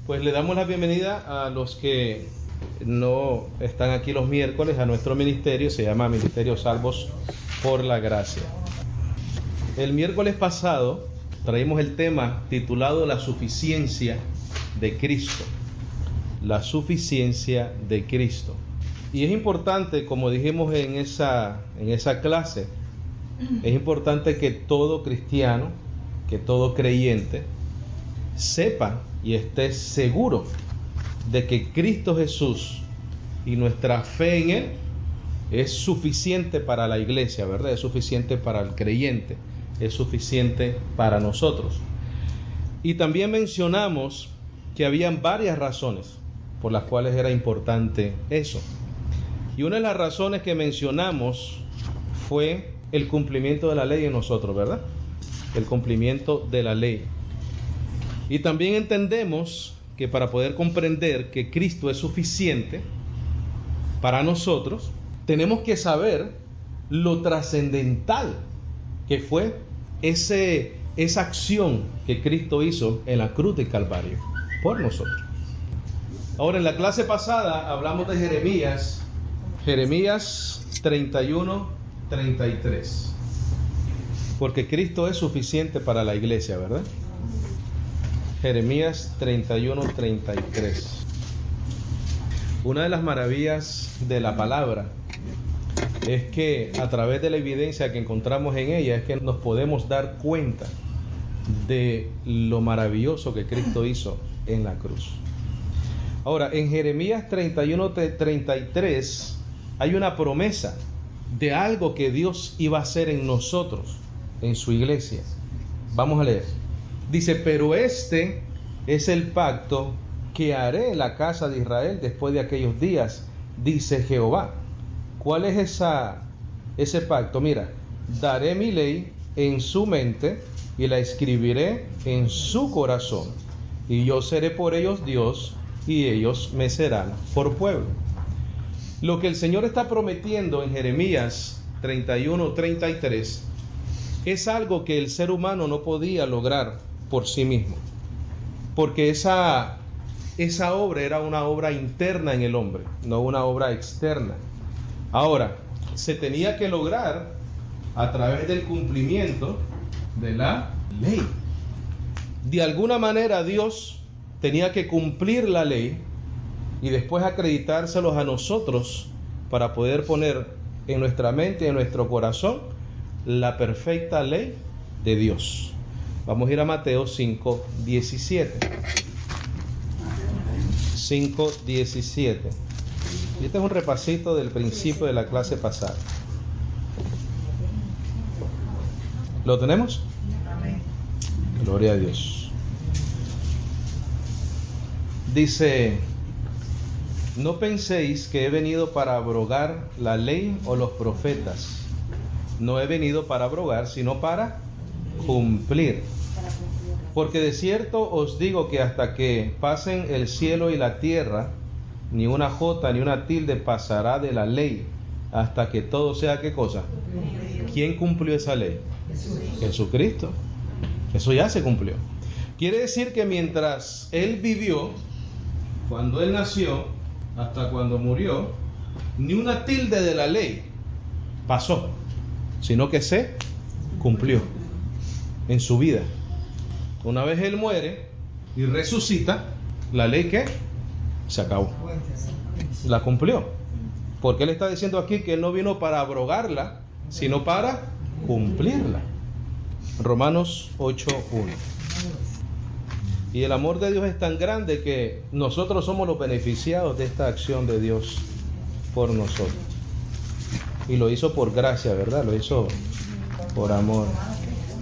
Pues le damos la bienvenida a los que no están aquí los miércoles a nuestro ministerio. Se llama Ministerio Salvos por la Gracia. El miércoles pasado traímos el tema titulado La suficiencia de Cristo. La suficiencia de Cristo. Y es importante, como dijimos en esa clase, es importante que todo cristiano, que todo creyente, sepa y esté seguro de que Cristo Jesús y nuestra fe en Él es suficiente para la iglesia, ¿verdad? Es suficiente para el creyente, es suficiente para nosotros. Y también mencionamos que habían varias razones por las cuales era importante eso. Y una de las razones que mencionamos fue el cumplimiento de la ley en nosotros, ¿verdad? El cumplimiento de la ley. Y también entendemos que para poder comprender que Cristo es suficiente para nosotros, tenemos que saber lo trascendental que fue esa acción que Cristo hizo en la cruz de Calvario por nosotros. Ahora, en la clase pasada hablamos de Jeremías 31, 33. Porque Cristo es suficiente para la iglesia, ¿verdad? Jeremías 31, 33. Una de las maravillas de la palabra es que a través de la evidencia que encontramos en ella es que nos podemos dar cuenta de lo maravilloso que Cristo hizo en la cruz. Ahora, en Jeremías 31, 33 hay una promesa de algo que Dios iba a hacer en nosotros, en su iglesia. Vamos a leer. Dice, pero este es el pacto que haré en la casa de Israel después de aquellos días, dice Jehová. ¿Cuál es ese pacto? Mira, daré mi ley en su mente y la escribiré en su corazón, y yo seré por ellos Dios, y ellos me serán por pueblo. Lo que el Señor está prometiendo en Jeremías 31, 33 es algo que el ser humano no podía lograr por sí mismo, porque esa obra era una obra interna en el hombre, no una obra externa. Ahora, se tenía que lograr a través del cumplimiento de la ley. De alguna manera Dios tenía que cumplir la ley y después acreditárselos a nosotros para poder poner en nuestra mente y en nuestro corazón la perfecta ley de Dios. Vamos a ir a Mateo 5, 17. 5, 17. Y este es un repasito del principio de la clase pasada. ¿Lo tenemos? Amén. Gloria a Dios. Dice, no penséis que he venido para abrogar la ley o los profetas. No he venido para abrogar, sino para cumplir. Porque de cierto os digo que hasta que pasen el cielo y la tierra, ni una jota ni una tilde pasará de la ley, hasta que todo sea, ¿qué cosa? ¿Quién cumplió esa ley? Jesucristo. Eso ya se cumplió. Quiere decir que mientras Él vivió, cuando Él nació, hasta cuando murió, ni una tilde de la ley pasó, sino que se cumplió en su vida. Una vez Él muere y resucita, la ley que se acabó, la cumplió, porque Él está diciendo aquí que Él no vino para abrogarla, sino para cumplirla. Romanos 8:1. Y el amor de Dios es tan grande que nosotros somos los beneficiados de esta acción de Dios por nosotros. Y lo hizo por gracia, ¿verdad? Lo hizo por amor.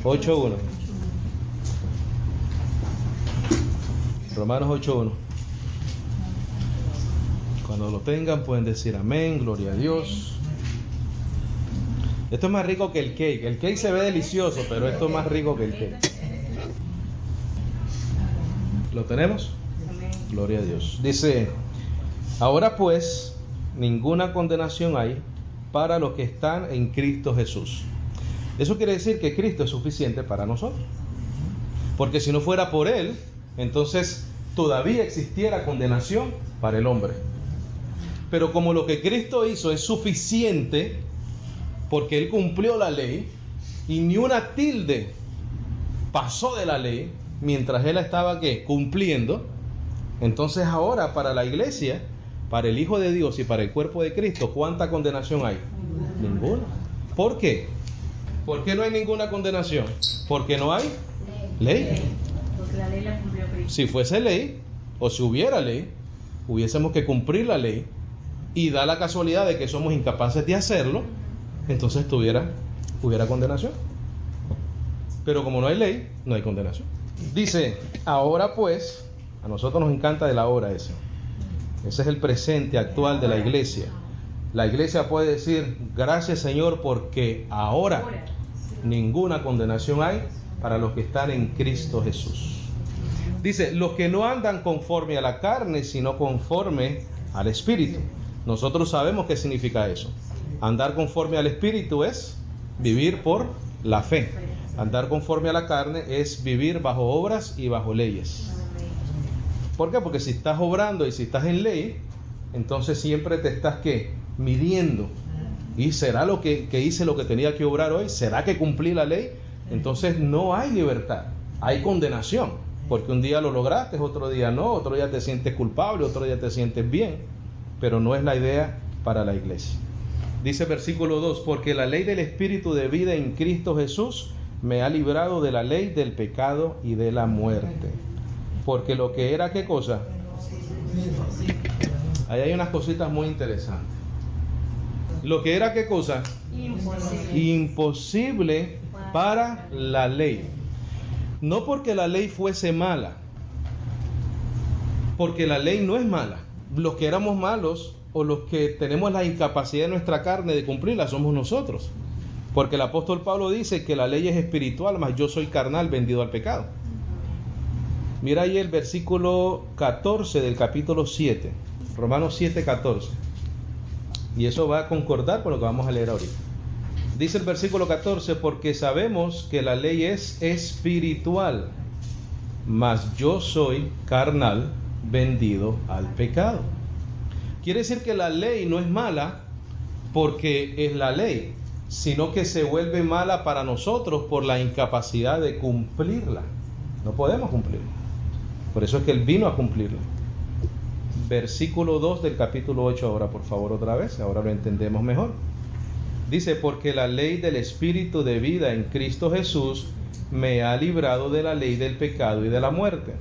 8:1. Romanos 8:1. Cuando lo tengan pueden decir amén, gloria a Dios. Esto es más rico que el cake. El cake se ve delicioso, pero esto es más rico que el cake. ¿Lo tenemos? Amén. Gloria a Dios. Dice, ahora pues, ninguna condenación hay para los que están en Cristo Jesús. Eso quiere decir que Cristo es suficiente para nosotros. Porque si no fuera por Él, entonces todavía existiera condenación para el hombre. Pero como lo que Cristo hizo es suficiente, porque Él cumplió la ley, y ni una tilde pasó de la ley, mientras Él estaba ¿qué? Cumpliendo. Entonces ahora para la iglesia, para el Hijo de Dios y para el cuerpo de Cristo, ¿cuánta condenación hay? Ninguna. ¿Por qué? ¿Por qué no hay ninguna condenación? Porque no hay ley. Porque la ley la cumplió Cristo. Si fuese ley, o si hubiera ley, hubiésemos que cumplir la ley, y da la casualidad de que somos incapaces de hacerlo, entonces hubiera condenación. Pero como no hay ley, no hay condenación. Dice, ahora pues, a nosotros nos encanta el ahora ese. Ese es el presente actual de la iglesia. La iglesia puede decir, gracias Señor, porque ahora ninguna condenación hay para los que están en Cristo Jesús. Dice, los que no andan conforme a la carne, sino conforme al Espíritu. Nosotros sabemos qué significa eso. Andar conforme al Espíritu es vivir por la fe. Andar conforme a la carne es vivir bajo obras y bajo leyes. ¿Por qué? Porque si estás obrando y si estás en ley, entonces siempre te estás ¿qué? Midiendo. ¿Y será lo que hice lo que tenía que obrar hoy? ¿Será que cumplí la ley? Entonces no hay libertad, hay condenación. Porque un día lo lograste, otro día no, otro día te sientes culpable, otro día te sientes bien. Pero no es la idea para la iglesia. Dice versículo 2, porque la ley del Espíritu de vida en Cristo Jesús me ha librado de la ley del pecado y de la muerte. Porque lo que era, ¿qué cosa? Ahí hay unas cositas muy interesantes. Lo que era, ¿qué cosa? Imposible para la ley. No porque la ley fuese mala, porque la ley no es mala. Los que éramos malos o los que tenemos la incapacidad de nuestra carne de cumplirla somos nosotros. Porque el apóstol Pablo dice que la ley es espiritual, mas yo soy carnal, vendido al pecado. Mira ahí el versículo 14 del capítulo 7, Romanos 7, 14. Y eso va a concordar con lo que vamos a leer ahorita. Dice el versículo 14, porque sabemos que la ley es espiritual, mas yo soy carnal, vendido al pecado. Quiere decir que la ley no es mala porque es la ley, sino que se vuelve mala para nosotros por la incapacidad de cumplirla. No podemos cumplirla. Por eso es que Él vino a cumplirla. Versículo 2 del capítulo 8 ahora, por favor, otra vez. Ahora lo entendemos mejor. Dice, porque la ley del Espíritu de vida en Cristo Jesús me ha librado de la ley del pecado y de la muerte.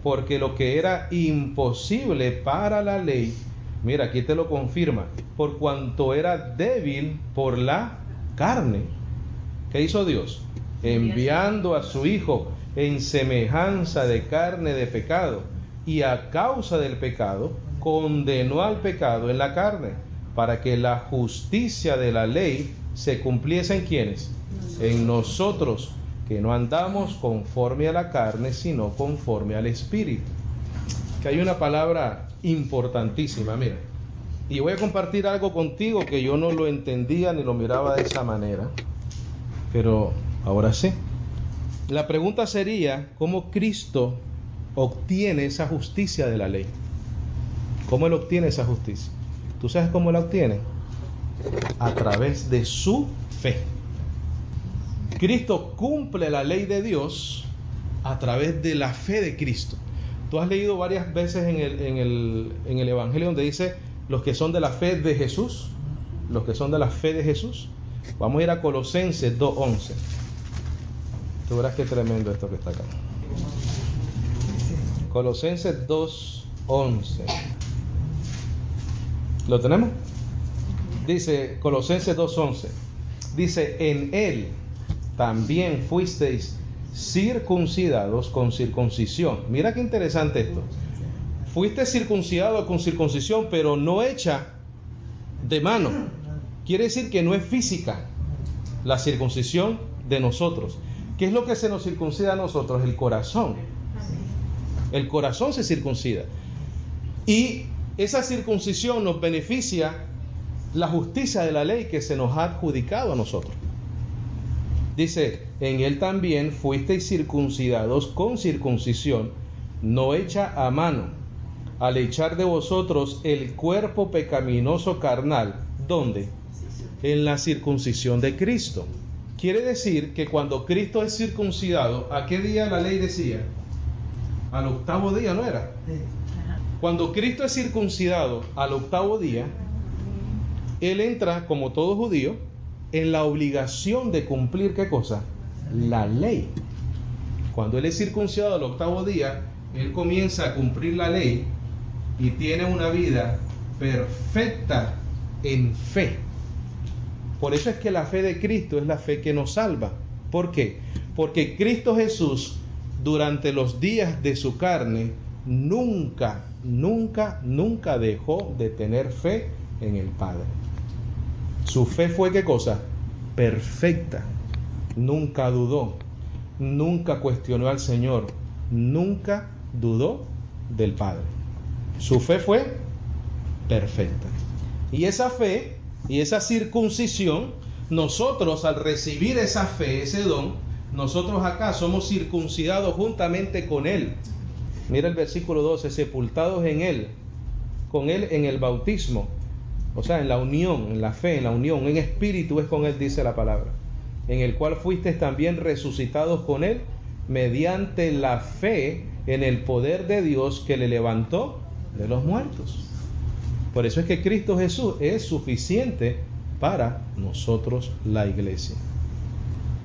Porque lo que era imposible para la ley, mira, aquí te lo confirma, por cuanto era débil por la carne. ¿Qué hizo Dios? Enviando a su Hijo en semejanza de carne de pecado, y a causa del pecado, condenó al pecado en la carne, para que la justicia de la ley se cumpliese en ¿quiénes? En nosotros, que no andamos conforme a la carne, sino conforme al Espíritu. Que hay una palabra importantísima, mira. Y voy a compartir algo contigo que yo no lo entendía ni lo miraba de esa manera, pero ahora sí. La pregunta sería, ¿cómo Cristo obtiene esa justicia de la ley? ¿Cómo Él obtiene esa justicia? ¿Tú sabes cómo la obtiene? A través de su fe. Cristo cumple la ley de Dios a través de la fe de Cristo. Tú has leído varias veces en el Evangelio donde dice los que son de la fe de Jesús. Los que son de la fe de Jesús. Vamos a ir a Colosenses 2:11. Tú verás qué tremendo esto que está acá. Colosenses 2:11. ¿Lo tenemos? Dice Colosenses 2:11. Dice, en Él también fuisteis circuncidados con circuncisión. Mira qué interesante esto. Fuiste circuncidado con circuncisión, pero no hecha de mano. Quiere decir que no es física la circuncisión de nosotros. ¿Qué es lo que se nos circuncida a nosotros? El corazón. El corazón se circuncida. Y esa circuncisión nos beneficia la justicia de la ley que se nos ha adjudicado a nosotros. Dice, en Él también fuisteis circuncidados con circuncisión, no hecha a mano, al echar de vosotros el cuerpo pecaminoso carnal. ¿Dónde? En la circuncisión de Cristo. Quiere decir que cuando Cristo es circuncidado, ¿a qué día la ley decía? Al octavo día, ¿no era? Cuando Cristo es circuncidado al octavo día, Él entra, como todo judío, en la obligación de cumplir, ¿qué cosa? La ley. Cuando Él es circuncidado al octavo día, Él comienza a cumplir la ley y tiene una vida perfecta en fe. Por eso es que la fe de Cristo es la fe que nos salva. ¿Por qué? Porque Cristo Jesús, durante los días de su carne, nunca dejó de tener fe en el Padre. Su fe fue, ¿qué cosa? Perfecta. Nunca dudó, nunca cuestionó al Señor, nunca dudó del Padre. Su fe fue perfecta. Y esa fe y esa circuncisión, nosotros al recibir esa fe, ese don, nosotros acá somos circuncidados juntamente con Él. Mira el versículo 12, sepultados en Él, con Él en el bautismo, o sea, en la unión, en la fe, en la unión, en espíritu es con Él, dice la palabra, en el cual fuisteis también resucitados con Él, mediante la fe en el poder de Dios que le levantó de los muertos. Por eso es que Cristo Jesús es suficiente para nosotros, la iglesia.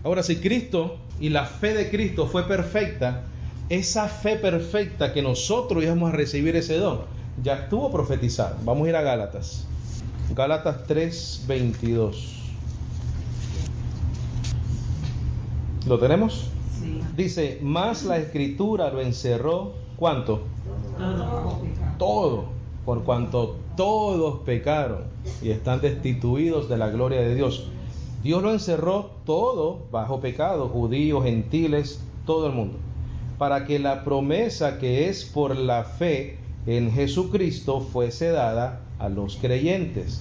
Ahora, si Cristo y la fe de Cristo fue perfecta, esa fe perfecta que nosotros íbamos a recibir ese don, ya estuvo profetizado. Vamos a ir a Gálatas. Gálatas 3:22. ¿Lo tenemos? Sí. Dice, más la Escritura lo encerró, ¿cuánto? Todo, por cuanto todos pecaron y están destituidos de la gloria de Dios. Dios lo encerró todo bajo pecado, judíos, gentiles, todo el mundo, para que la promesa que es por la fe en Jesucristo fuese dada a los creyentes.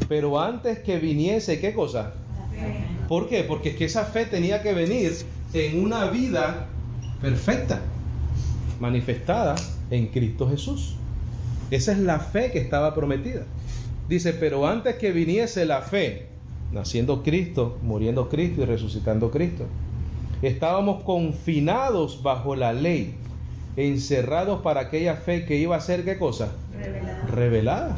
Pero antes que viniese, ¿qué cosa? ¿Por qué? Porque es que esa fe tenía que venir en una vida perfecta, manifestada en Cristo Jesús. Esa es la fe que estaba prometida. Dice, pero antes que viniese la fe, naciendo Cristo, muriendo Cristo y resucitando Cristo, estábamos confinados bajo la ley, encerrados para aquella fe que iba a ser, ¿qué cosa? Revelada.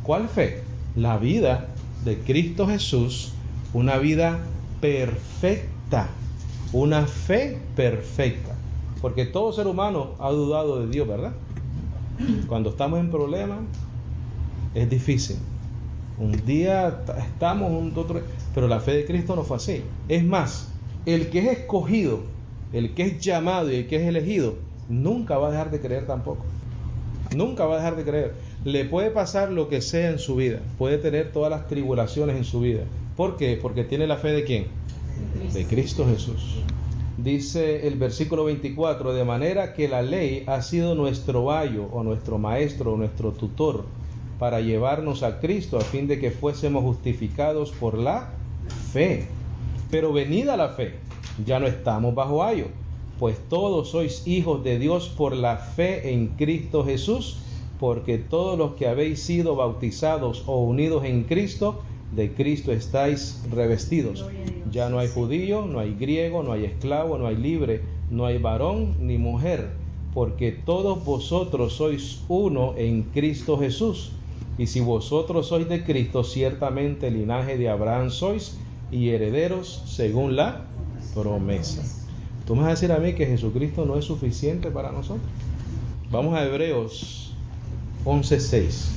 ¿Cuál fe? La vida de Cristo Jesús, una vida perfecta, una fe perfecta. Porque todo ser humano ha dudado de Dios, ¿verdad? Cuando estamos en problemas, es difícil. Un día estamos, otro, pero la fe de Cristo no fue así. Es más, el que es escogido, el que es llamado y el que es elegido, nunca va a dejar de creer tampoco. Nunca va a dejar de creer. Le puede pasar lo que sea en su vida, puede tener todas las tribulaciones en su vida. ¿Por qué? Porque tiene la fe de ¿quién? De Cristo Jesús. Dice el versículo 24, de manera que la ley ha sido nuestro ayo o nuestro maestro o nuestro tutor para llevarnos a Cristo a fin de que fuésemos justificados por la fe. Pero venida la fe, ya no estamos bajo ayo, pues todos sois hijos de Dios por la fe en Cristo Jesús, porque todos los que habéis sido bautizados o unidos en Cristo, de Cristo estáis revestidos. Ya no hay judío, no hay griego, no hay esclavo, no hay libre, no hay varón ni mujer, porque todos vosotros sois uno en Cristo Jesús. Y si vosotros sois de Cristo, ciertamente linaje de Abraham sois y herederos según la promesa. ¿Tú me vas a decir a mí que Jesucristo no es suficiente para nosotros? Vamos a Hebreos 11:6.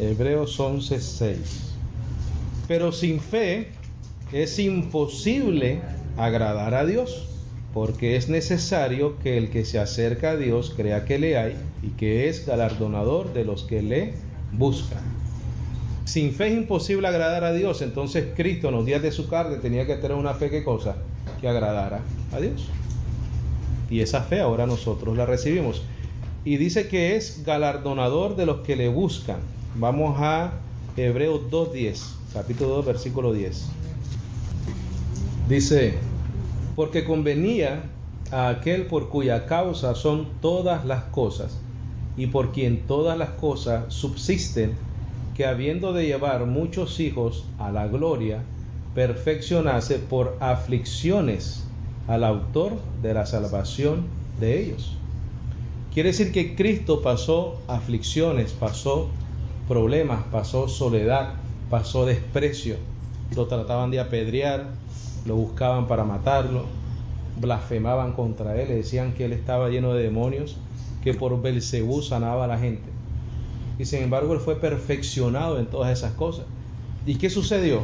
Hebreos 11:6. Pero sin fe es imposible agradar a Dios, porque es necesario que el que se acerca a Dios crea que le hay y que es galardonador de los que le buscan. Sin fe es imposible agradar a Dios. Entonces Cristo en los días de su carne tenía que tener una fe, ¿qué cosa? Que agradara a Dios. Y esa fe ahora nosotros la recibimos. Y dice que es galardonador de los que le buscan. Vamos a Hebreos 2:10, capítulo 2, versículo 10. Dice, Porque convenía a aquel por cuya causa son todas las cosas, y por quien todas las cosas subsisten, que habiendo de llevar muchos hijos a la gloria, perfeccionase por aflicciones al autor de la salvación de ellos. Quiere decir que Cristo pasó aflicciones, pasó problemas, pasó soledad, pasó desprecio. Lo trataban de apedrear, lo buscaban para matarlo, blasfemaban contra él, le decían que él estaba lleno de demonios, que por Belcebú sanaba a la gente. Y sin embargo él fue perfeccionado en todas esas cosas. ¿Y qué sucedió?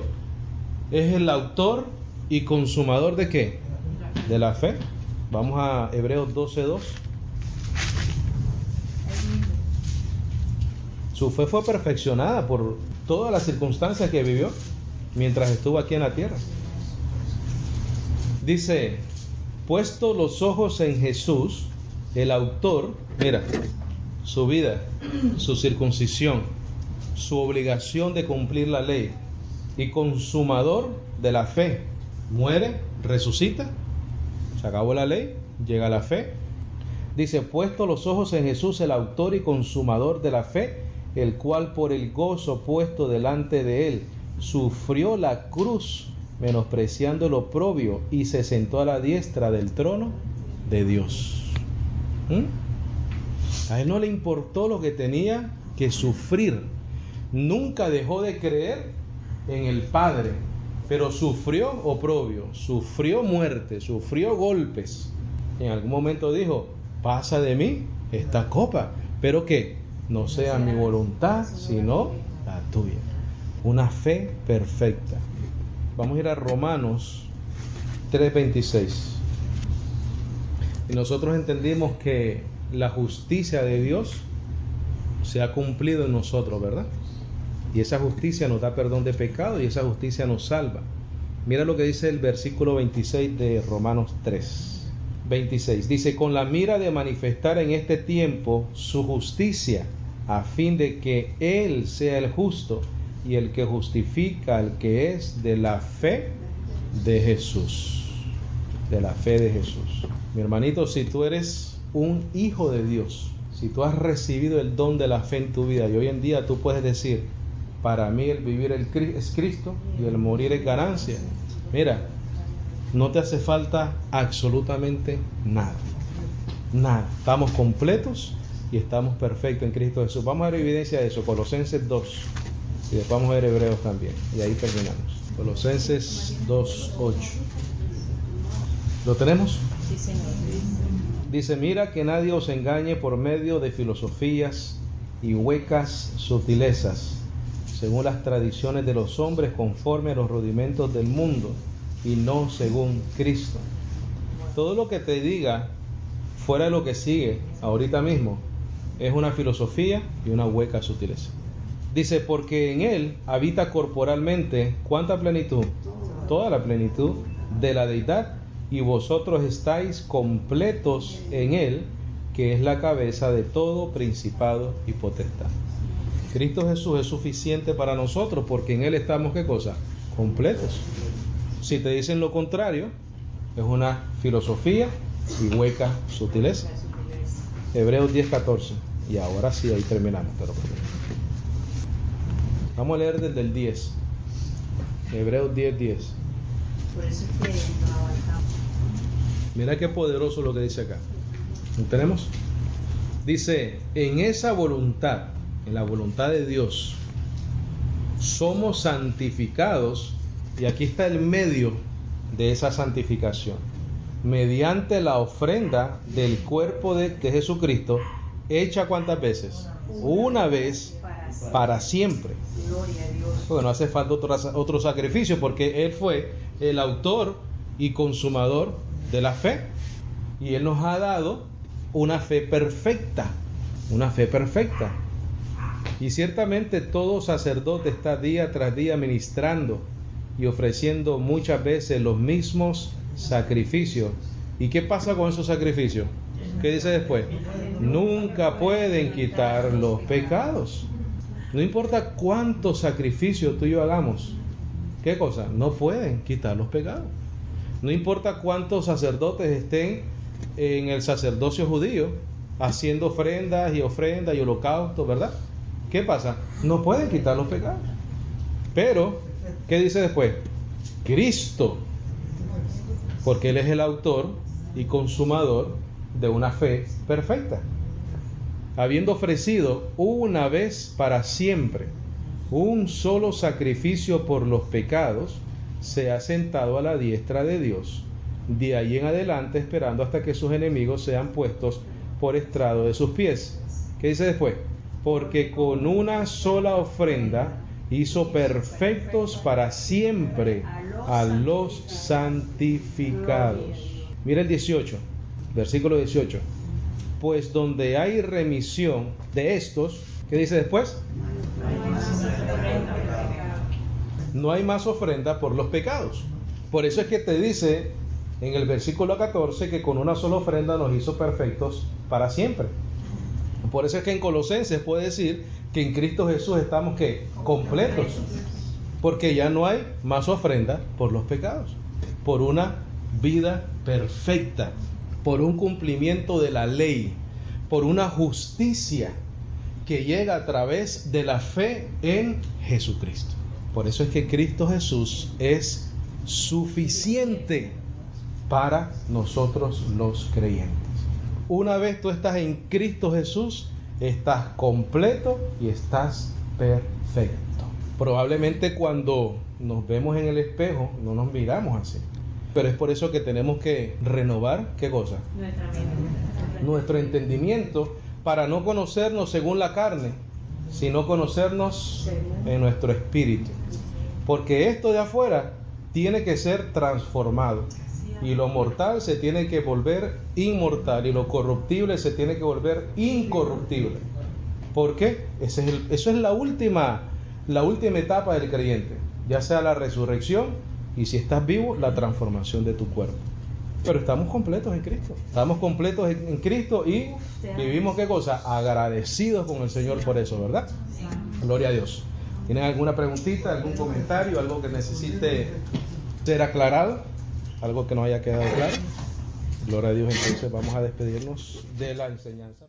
Es el autor y consumador ¿de qué? De la fe. Vamos a Hebreos 12:2. Su fe fue perfeccionada por todas las circunstancias que vivió mientras estuvo aquí en la tierra. Dice, puesto los ojos en Jesús, el autor, mira, su vida, su circuncisión, su obligación de cumplir la ley y consumador de la fe, muere, resucita, se acabó la ley, llega la fe. Dice, puesto los ojos en Jesús, el autor y consumador de la fe, el cual por el gozo puesto delante de él sufrió la cruz, menospreciando el oprobio, y se sentó a la diestra del trono de Dios. A él no le importó lo que tenía que sufrir. Nunca dejó de creer en el Padre, pero sufrió oprobio, sufrió muerte, sufrió golpes. En algún momento dijo, pasa de mí esta copa, pero que no sea mi voluntad, sino la tuya. Una fe perfecta. Vamos a ir a Romanos 3:26. Y nosotros entendimos que la justicia de Dios se ha cumplido en nosotros, ¿verdad? Y esa justicia nos da perdón de pecado y esa justicia nos salva. Mira lo que dice el versículo 26 de Romanos 3:26. Dice, con la mira de manifestar en este tiempo su justicia, a fin de que Él sea el justo y el que justifica al que es de la fe de Jesús. De la fe de Jesús. Mi hermanito, si tú eres un hijo de Dios, si tú has recibido el don de la fe en tu vida y hoy en día tú puedes decir, para mí el vivir es Cristo y el morir es ganancia. Mira, no te hace falta absolutamente nada. Nada. Estamos completos y estamos perfectos en Cristo Jesús. Vamos a ver evidencia de eso. Colosenses 2. Y después vamos a ver Hebreos también. Y ahí terminamos. Colosenses 2:8. ¿Lo tenemos? Sí, Señor. Dice, mira que nadie os engañe por medio de filosofías y huecas sutilezas, según las tradiciones de los hombres, conforme a los rudimentos del mundo, y no según Cristo. Todo lo que te diga fuera de lo que sigue ahorita mismo es una filosofía y una hueca sutileza. Dice, porque en él habita corporalmente, ¿cuánta plenitud? Toda la plenitud de la deidad, y vosotros estáis completos en él, que es la cabeza de todo principado y potestad. Cristo Jesús es suficiente para nosotros, porque en él estamos, ¿qué cosa? Completos. Si te dicen lo contrario, es una filosofía y hueca sutileza. Hebreos 10:14. Y ahora sí, ahí terminamos. Pero vamos a leer desde el 10. Hebreos 10:10. Por eso es que no avanzamos. Mira qué poderoso lo que dice acá. ¿Lo tenemos? Dice, en esa voluntad, en la voluntad de Dios, somos santificados, y aquí está el medio de esa santificación, mediante la ofrenda del cuerpo de Jesucristo, hecha ¿cuántas veces? Una vez para siempre. Gloria a Dios. Porque no hace falta otro sacrificio, porque Él fue el autor y consumador de la fe, y Él nos ha dado una fe perfecta, una fe perfecta. Y ciertamente todo sacerdote está día tras día ministrando y ofreciendo muchas veces los mismos sacrificios. ¿Y qué pasa con esos sacrificios? ¿Qué dice después? Nunca pueden quitar los pecados. No importa cuántos sacrificios tú y yo hagamos, ¿qué cosa? No pueden quitar los pecados. No importa cuántos sacerdotes estén en el sacerdocio judío, haciendo ofrendas y holocaustos, ¿verdad? ¿Qué pasa? No pueden quitar los pecados. Pero, ¿qué dice después? Cristo, porque Él es el autor y consumador de una fe perfecta, habiendo ofrecido una vez para siempre un solo sacrificio por los pecados, se ha sentado a la diestra de Dios, de ahí en adelante esperando hasta que sus enemigos sean puestos por estrado de sus pies. ¿Qué dice después? Porque con una sola ofrenda hizo perfectos para siempre a los santificados. Mira el 18, versículo 18. Pues donde hay remisión de estos, ¿qué dice después? No hay más ofrenda por los pecados. Por eso es que te dice en el versículo 14 que con una sola ofrenda nos hizo perfectos para siempre. Por eso es que en Colosenses puede decir que en Cristo Jesús estamos ¿qué? Completos. Porque ya no hay más ofrenda por los pecados. Por una vida perfecta. Por un cumplimiento de la ley. Por una justicia que llega a través de la fe en Jesucristo. Por eso es que Cristo Jesús es suficiente para nosotros los creyentes. Una vez tú estás en Cristo Jesús, estás completo y estás perfecto. Probablemente cuando nos vemos en el espejo no nos miramos así. Pero es por eso que tenemos que renovar, ¿qué cosa? Nuestro entendimiento, para no conocernos según la carne, sino conocernos en nuestro espíritu. Porque esto de afuera tiene que ser transformado. Y lo mortal se tiene que volver inmortal. Y lo corruptible se tiene que volver incorruptible. ¿Por qué? Eso es la última etapa del creyente. Ya sea la resurrección y si estás vivo, la transformación de tu cuerpo. Pero estamos completos en Cristo. Estamos completos en Cristo y vivimos ¿qué cosa? Agradecidos con el Señor por eso, ¿verdad? Gloria a Dios. ¿Tienen alguna preguntita, algún comentario, algo que necesite ser aclarado? ¿Algo que no haya quedado claro? Gloria a Dios, entonces vamos a despedirnos de la enseñanza.